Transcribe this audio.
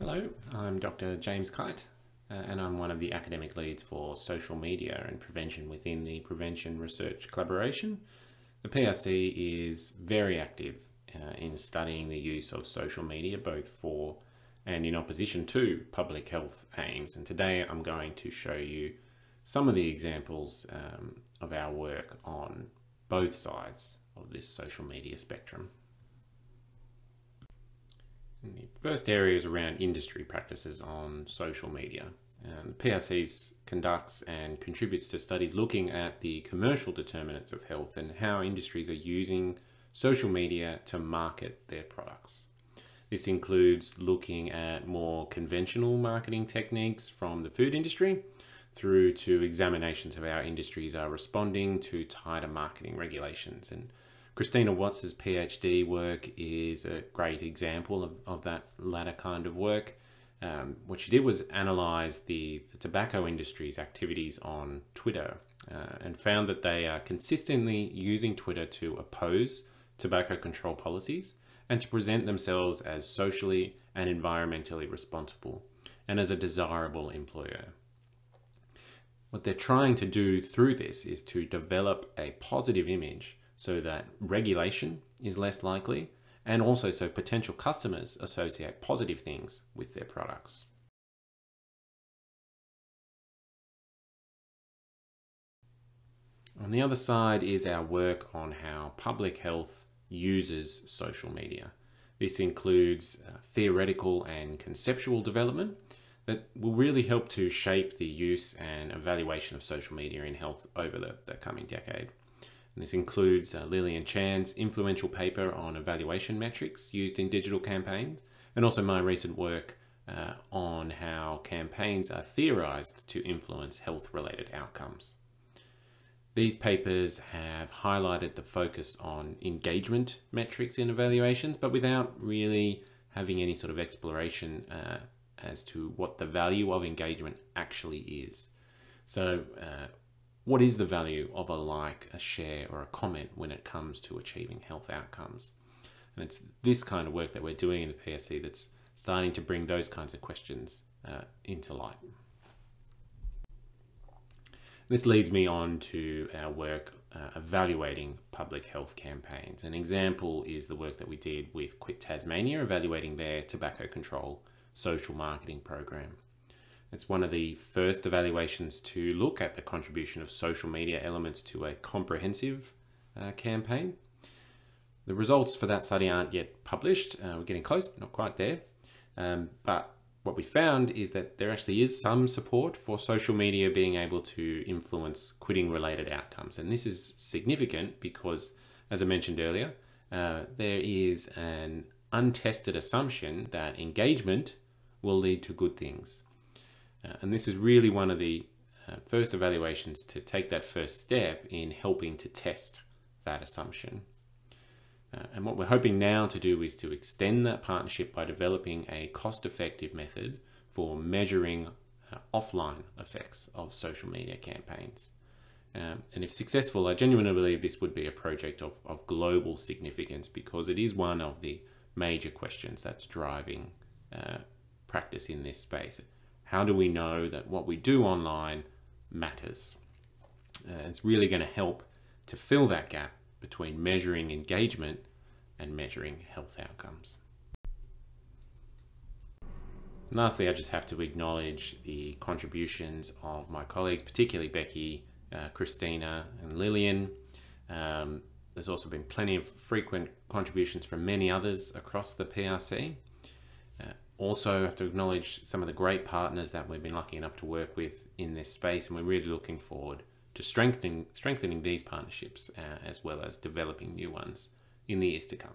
Hello, I'm Dr. James Kite, and I'm one of the academic leads for social media and prevention within the Prevention Research Collaboration. The PRC is very active in studying the use of social media, both for and in opposition to public health aims. And today I'm going to show you some of the examples of our work on both sides of this social media spectrum. And the first area is around industry practices on social media. The PRC conducts and contributes to studies looking at the commercial determinants of health and how industries are using social media to market their products. This includes looking at more conventional marketing techniques from the food industry through to examinations of how industries are responding to tighter marketing regulations. And Christina Watts's PhD work is a great example of that latter kind of work. What she did was analyze the tobacco industry's activities on Twitter and found that they are consistently using Twitter to oppose tobacco control policies and to present themselves as socially and environmentally responsible and as a desirable employer. What they're trying to do through this is to develop a positive image so that regulation is less likely, and also so potential customers associate positive things with their products. On the other side is our work on how public health uses social media. This includes theoretical and conceptual development that will really help to shape the use and evaluation of social media in health over the coming decade. And this includes Lillian Chan's influential paper on evaluation metrics used in digital campaigns, and also my recent work on how campaigns are theorized to influence health-related outcomes. These papers have highlighted the focus on engagement metrics in evaluations, but without really having any sort of exploration as to what the value of engagement actually is. So, what is the value of a like, a share, or a comment when it comes to achieving health outcomes? And it's this kind of work that we're doing in the PSC that's starting to bring those kinds of questions into light. This leads me on to our work evaluating public health campaigns. An example is the work that we did with Quit Tasmania, evaluating their tobacco control social marketing program. It's one of the first evaluations to look at the contribution of social media elements to a comprehensive campaign. The results for that study aren't yet published. We're getting close, but not quite there. But what we found is that there actually is some support for social media being able to influence quitting related outcomes. And this is significant because, as I mentioned earlier, there is an untested assumption that engagement will lead to good things. And this is really one of the first evaluations to take that first step in helping to test that assumption. And what we're hoping now to do is to extend that partnership by developing a cost-effective method for measuring offline effects of social media campaigns. And if successful, I genuinely believe this would be a project of global significance because it is one of the major questions that's driving practice in this space. How do we know that what we do online matters? It's really going to help to fill that gap between measuring engagement and measuring health outcomes. And lastly, I just have to acknowledge the contributions of my colleagues, particularly Becky, Christina and Lillian. There's also been plenty of frequent contributions from many others across the PRC. Also have to acknowledge some of the great partners that we've been lucky enough to work with in this space, and we're really looking forward to strengthening these partnerships as well as developing new ones in the years to come.